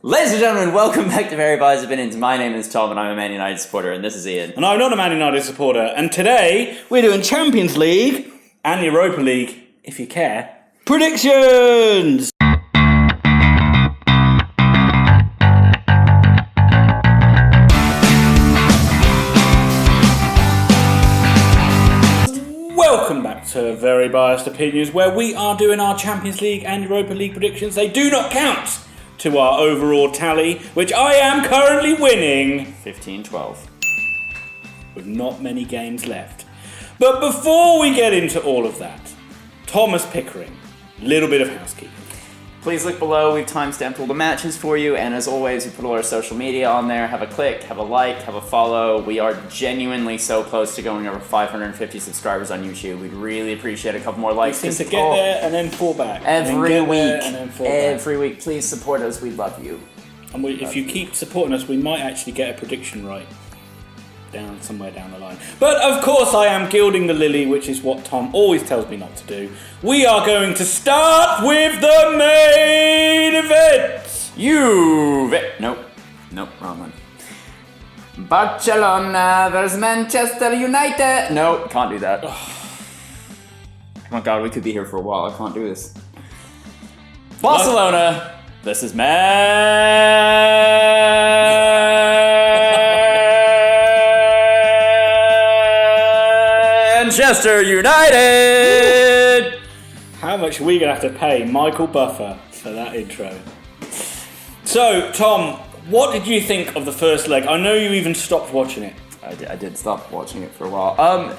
Ladies and gentlemen, welcome back to Very Biased Opinions. My name is Tom and I'm a Man United supporter, and this is Ian. And I'm not a Man United supporter, and today we're doing Champions League and Europa League, if you care, predictions! Welcome back to Very Biased Opinions, where we are doing our Champions League and Europa League predictions. They do not count to our overall tally, which I am currently winning 15-12. with not many games left. But before we get into all of that, Thomas Pickering, little bit of housekeeping. Please look below, we've timestamped all the matches for you, and as always, we put all our social media on there. Have a click, have a like, have a follow. We are genuinely so close to going over 550 subscribers on YouTube. We'd really appreciate a couple more likes. We seem to get there and then fall back. Every week, please support us, we love you. And if you keep supporting us, we might actually get a prediction right. Somewhere down the line. But of course I am gilding the lily, which is what Tom always tells me not to do. We are going to start with the main event. Nope, wrong one. Barcelona versus Manchester United. No, can't do that. Oh my god, we could be here for a while. I can't do this. Barcelona versus Manchester United! How much are we going to have to pay Michael Buffer for that intro? So, Tom, what did you think of the first leg? I know you even stopped watching it. I did stop watching it for a while.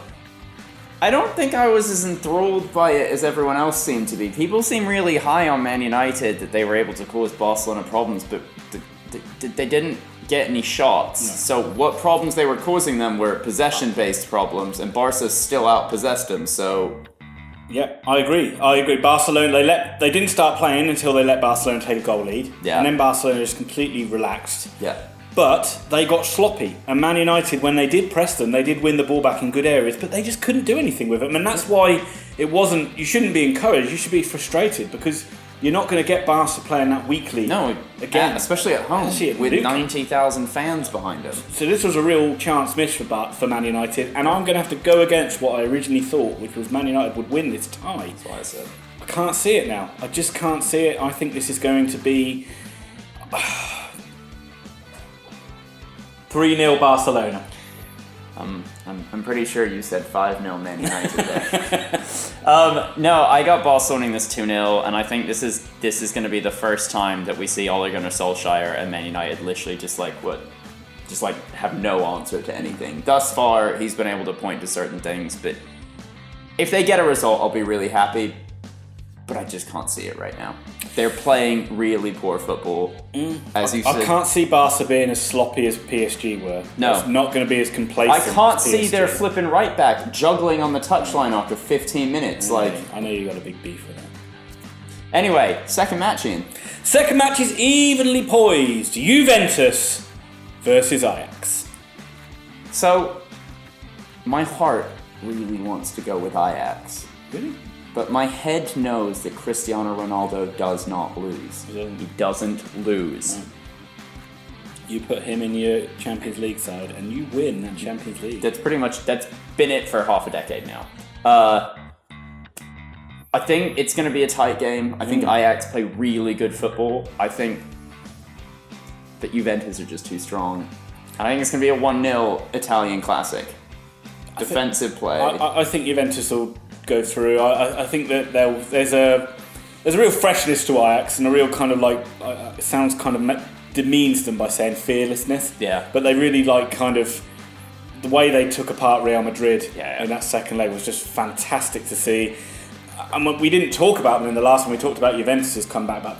I don't think I was as enthralled by it as everyone else seemed to be. People seem really high on Man United that they were able to cause Barcelona problems, but they didn't get any shots. No. So what problems they were causing them were possession-based problems, and Barca still outpossessed them, so... Yeah, I agree. Barcelona, they didn't start playing until they let Barcelona take a goal lead. Yeah. And then Barcelona just completely relaxed. Yeah. But they got sloppy. And Man United, when they did press them, they did win the ball back in good areas, but they just couldn't do anything with it. And that's why you shouldn't be encouraged, you should be frustrated, because you're not going to get Barca playing that weekly. No, again, especially at home with 90,000 fans behind them. So this was a real chance missed for Man United, and I'm going to have to go against what I originally thought, which was Man United would win this tie. That's what I said. I can't see it now. I just can't see it. I think this is going to be 3-0 Barcelona. I'm pretty sure you said 5-0 Man United there. No, I got Barcelona winning this 2-0, and I think this is going to be the first time that we see Ole Gunnar Solskjaer and Man United literally just have no answer to anything. Thus far, he's been able to point to certain things, but if they get a result, I'll be really happy. But I just can't see it right now. They're playing really poor football, as you said. I can't see Barca being as sloppy as PSG were. No. It's not going to be as complacent. I can't see their flipping right back juggling on the touchline after 15 minutes. I know you got a big beef with that. Anyway, second match, Ian. Second match is evenly poised. Juventus versus Ajax. So, my heart really wants to go with Ajax. Really? But my head knows that Cristiano Ronaldo does not lose. He doesn't lose. No. You put him in your Champions League side and you win that Champions League. That's been it for half a decade now. I think it's going to be a tight game. I think Ajax play really good football. I think that Juventus are just too strong. And I think it's going to be a 1-0 Italian classic. Defensive play. I think Juventus will go through. I think that there's a real freshness to Ajax and a real kind of it sounds kind of demeans them by saying fearlessness. Yeah. But they really kind of the way they took apart Real Madrid in that second leg was just fantastic to see. And we didn't talk about them in the last one. We talked about Juventus' comeback, but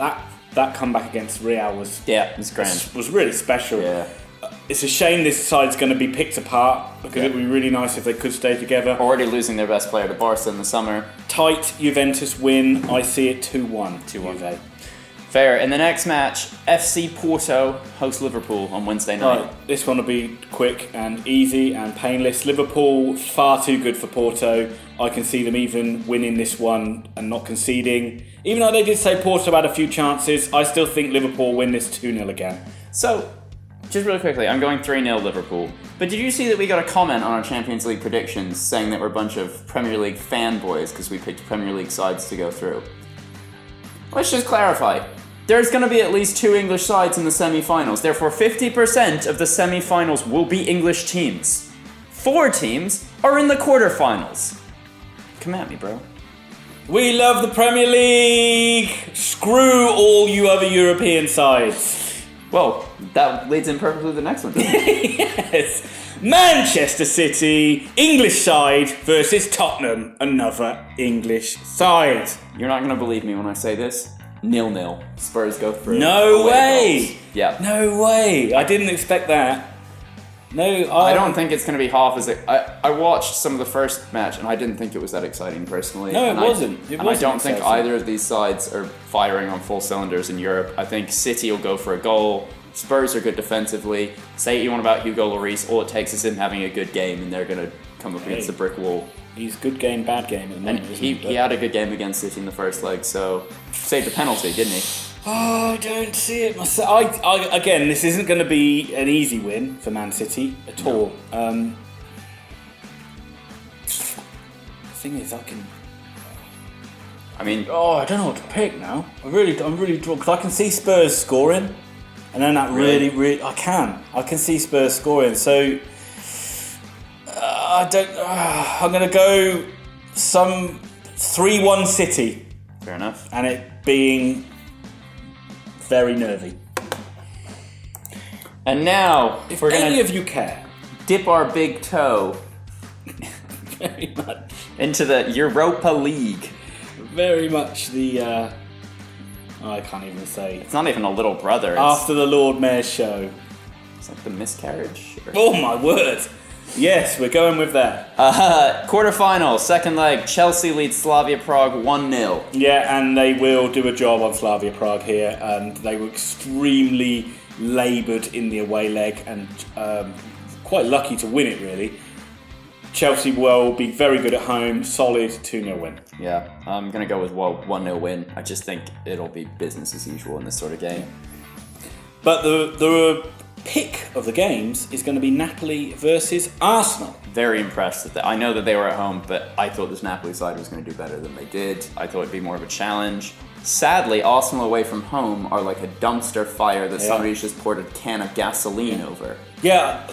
that comeback against Real was it was grand. Was really special. Yeah. It's a shame this side's going to be picked apart because it would be really nice if they could stay together. Already losing their best player to Barca in the summer. Tight Juventus win. I see it 2-1. 2-1. Fair. In the next match, FC Porto host Liverpool on Wednesday night. Right, this one will be quick and easy and painless. Liverpool, far too good for Porto. I can see them even winning this one and not conceding. Even though they did say Porto had a few chances, I still think Liverpool win this 2-0 again. So, just really quickly, I'm going 3-0 Liverpool. But did you see that we got a comment on our Champions League predictions saying that we're a bunch of Premier League fanboys because we picked Premier League sides to go through? Let's just clarify. There's going to be at least 2 English sides in the semi-finals. Therefore, 50% of the semi-finals will be English teams. 4 teams are in the quarterfinals. Come at me, bro. We love the Premier League! Screw all you other European sides. Well, that leads in perfectly to the next one, doesn't it? Yes! Manchester City, English side versus Tottenham, another English side. You're not going to believe me when I say this. 0-0. Spurs go through. No way! Goals. Yeah. No way! I didn't expect that. No, I don't think it's going to be half as... I watched some of the first match and I didn't think it was that exciting personally. No, it wasn't. I don't think either of these sides are firing on full cylinders in Europe. I think City will go for a goal. Spurs are good defensively. Say what you want about Hugo Lloris, all it takes is him having a good game and they're going to come up against a brick wall. He's good game, bad game at the moment, he had a good game against City in the first leg, so saved a penalty, didn't he? Oh, I don't see it myself. Again, this isn't going to be an easy win for Man City at all. The thing is, I don't know what to pick now. I'm really drawn because I can see Spurs scoring, and then that really, I can see Spurs scoring. So I'm going to go some 3-1 City. Fair enough. And it being very nervy. And now, if any of you care, dip our big toe very much into the Europa League. Very much the I can't even say. It's not even a little brother. After the Lord Mayor's show. It's like the miscarriage. Oh my word! Yes, we're going with that. Quarterfinal, second leg. Chelsea leads Slavia Prague 1-0. Yeah, and they will do a job on Slavia Prague here. And they were extremely laboured in the away leg and quite lucky to win it, really. Chelsea will be very good at home. Solid 2-0 win. Yeah, I'm going to go with 1-0 win. I just think it'll be business as usual in this sort of game. But the pick of the games is going to be Napoli versus Arsenal. Very impressed with that. I know that they were at home, but I thought this Napoli side was going to do better than they did. I thought it'd be more of a challenge. Sadly, Arsenal away from home are like a dumpster fire that somebody's just poured a can of gasoline over. Yeah,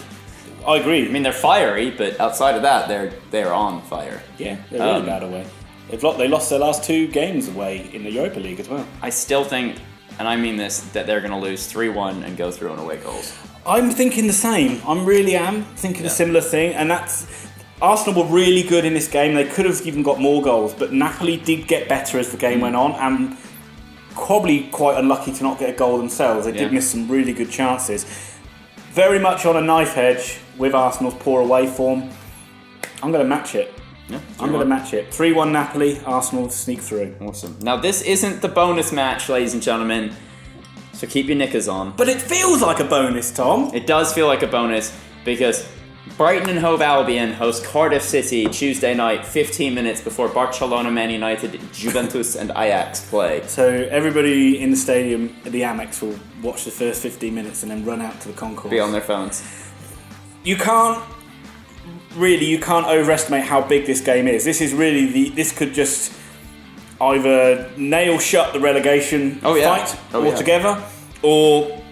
I agree. I mean, they're fiery, but outside of that, they're on fire. Yeah, they're really bad away. They lost their last 2 games away in the Europa League as well. I still think, and I mean this, that they're going to lose 3-1 and go through on away goals. I'm thinking the same. I really am thinking a similar thing, and that's... Arsenal were really good in this game. They could have even got more goals, but Napoli did get better as the game went on, and probably quite unlucky to not get a goal themselves. They did miss some really good chances. Very much on a knife edge with Arsenal's poor away form. I'm going to match it. Yeah, I'm going to match it. 3-1 Napoli, Arsenal sneak through. Awesome. Now, this isn't the bonus match, ladies and gentlemen, so keep your knickers on. But it feels like a bonus, Tom. It does feel like a bonus because Brighton and Hove Albion host Cardiff City Tuesday night, 15 minutes before Barcelona, Man United, Juventus and Ajax play. So everybody in the stadium at the Amex will watch the first 15 minutes and then run out to the concourse. Be on their phones. You can't overestimate how big this game is. This is really this could just either nail shut the relegation fight altogether, or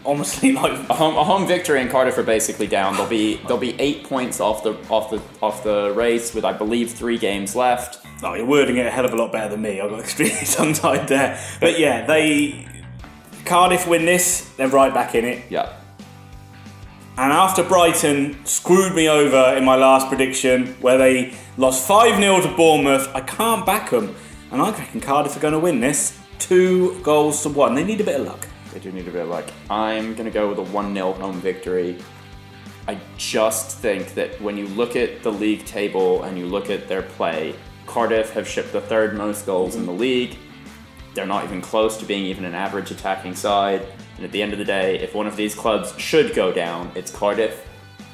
honestly, like a home victory and Cardiff are basically down. They'll be 8 points off the race with I believe 3 games left. Oh, you're wording it a hell of a lot better than me. I got extremely tongue-tied there. But yeah, Cardiff win this, they're right back in it. Yeah. And after Brighton screwed me over in my last prediction, where they lost 5-0 to Bournemouth, I can't back them. And I reckon Cardiff are going to win this 2-1. They need a bit of luck. They do need a bit of luck. I'm going to go with a 1-0 home victory. I just think that when you look at the league table and you look at their play, Cardiff have shipped the 3rd most goals in the league. They're not even close to being even an average attacking side. And at the end of the day, if one of these clubs should go down, it's Cardiff.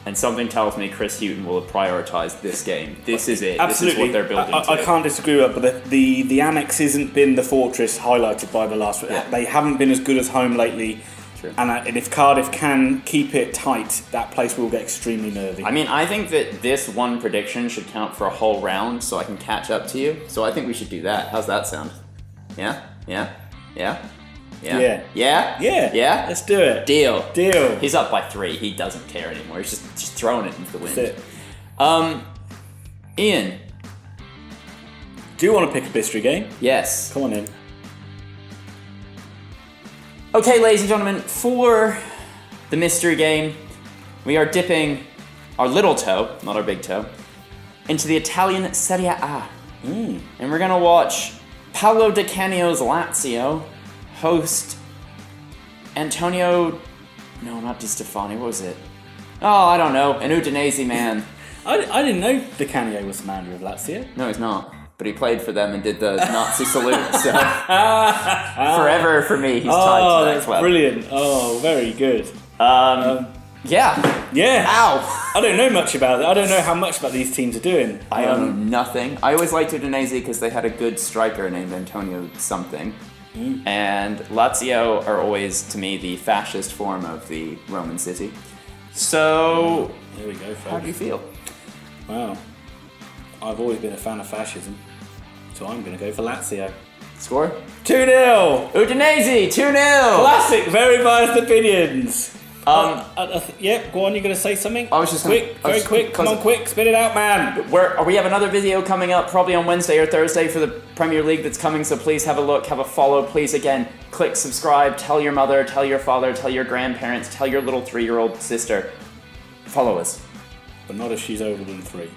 And something tells me Chris Hughton will have prioritised this game. This is it. Absolutely. This is what they're building to. I can't disagree with that, but the Amex hasn't been the fortress highlighted by the last... Yeah. They haven't been as good as home lately. True. And if Cardiff can keep it tight, that place will get extremely nervy. I mean, I think that this one prediction should count for a whole round so I can catch up to you. So I think we should do that. How's that sound? Yeah? Yeah? Yeah? Yeah. Yeah. Yeah? Yeah. Yeah? Let's do it. Deal. Deal. He's up by 3. He doesn't care anymore. He's just throwing it into the wind. That's it. Ian. Do you want to pick a mystery game? Yes. Come on in. Okay, ladies and gentlemen, for the mystery game, we are dipping our little toe, not our big toe, into the Italian Serie A. And we're going to watch Paolo Di Canio's Lazio host Antonio... No, not Di Stefani. What was it? Oh, I don't know. An Udinese man. I didn't know Di Canio was the manager of Lazio. No, he's not. But he played for them and did the Nazi salute. So forever for me, he's tied to that that's club. Brilliant. Oh, very good. Yeah. Yeah. Ow. I don't know much about it. I don't know how much about these teams are doing. I know nothing. I always liked Udinese because they had a good striker named Antonio something. And Lazio are always, to me, the fascist form of the Roman city. So, There we go, folks. how do you feel? Wow. I've always been a fan of fascism, so I'm going to go for Lazio. Score? 2-0! Udinese, 2-0! Classic, very biased opinions. Yeah, go on, you're going to say something? I was just quick, very quick, come on, quick, spit it out, man. We have another video coming up probably on Wednesday or Thursday for the Premier League that's coming, so please have a look, have a follow. Please, again, click subscribe, tell your mother, tell your father, tell your grandparents, tell your little 3-year-old sister. Follow us. But not if she's older than 3.